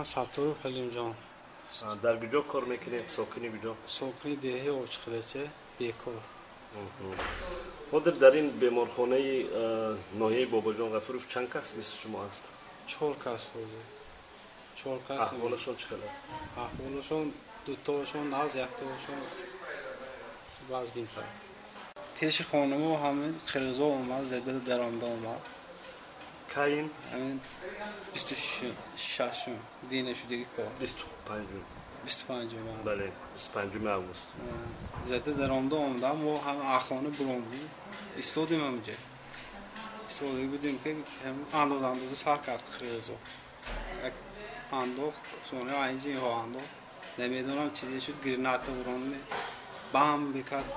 من سطور حلیم جان. در کجا کار میکنید؟ ساکنی کجا؟ ساکنی دهه اوچخلچه بیکار. مادر در این بیمارخانه ناحیه بابا جان غفوروف چند کس مثل شما هست؟ 4 کس بوده. 4 کس. احوالشون چقدر؟ احوالشون دوتاشون ناز، یکتاشون وضعیت‌تر. پیش خانم همین خرزا اومد، زده درآمده اومد. کاین؟ همین 26 دینش دیگه کار. 25 بله 25 اوست. زده درآمده اومدم و هم اخوان برون بود. ایستادیم همینجا. ایستاده بودیم که هم اندازه سر کرد خرزا. انداخت سونه اینجا ها انداخت. نمیدونم چیزی شد گرینات برون بام بکرد.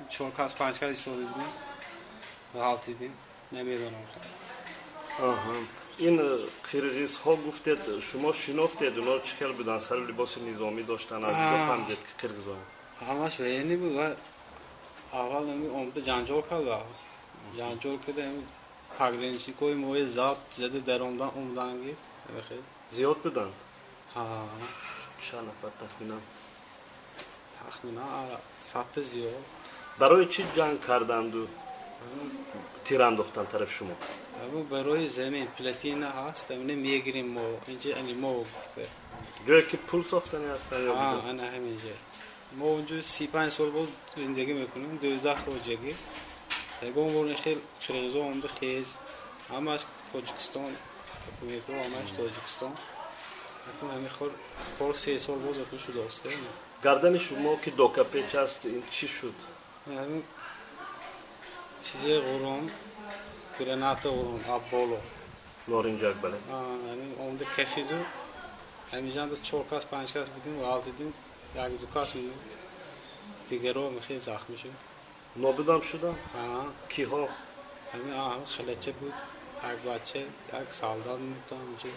4 کس 5 کس ایستاده بودیم. غلطیدیم. نمیدونم. این قرقیز ها گفتید شما شناختید اونا چیکار بودن؟ سر لباس نظامی داشتن؟ از کجا فهمیدید که قرقیز ها؟ همش وینی بود و اول اومده جنجال کرد. جنجال کرده پاگرینچی کوی موی زده درآمدن اومدنگی. زیاد بودن؟ چند نفر تخمینا؟ تخمینا 100 زیاد. برای چی جنگ کردند و تیر انداختن طرف شما؟ برای زمین پلاتینا هست، همین میگیریم ما اینجا ما گفته. جایی که پول ساختنی هستن یا انا همینجا. ما اونجا 35 سال بود زندگی میکنیم، 12 خارجگی. دیگه اون خیلی خرزا اومده خیز. همش تاجیکستان حکومت و همش تاجیکستان. همین خور 3 سال باز اکنون شده است. گردن شما که دوکاپیچ هست این چی شد؟ همین چیزی غرام گرینات غرام ابولو نارنجک بله. همین اومده کشیدو. همینجا 4 کس 5 کس بودیم و غلطیدیم. یک دو کس دیگه رو خیلی زخمی شد. نابودم شدن؟ کی ها؟ همین خلچه بود. یک بچه یک سالدار بود اونجا.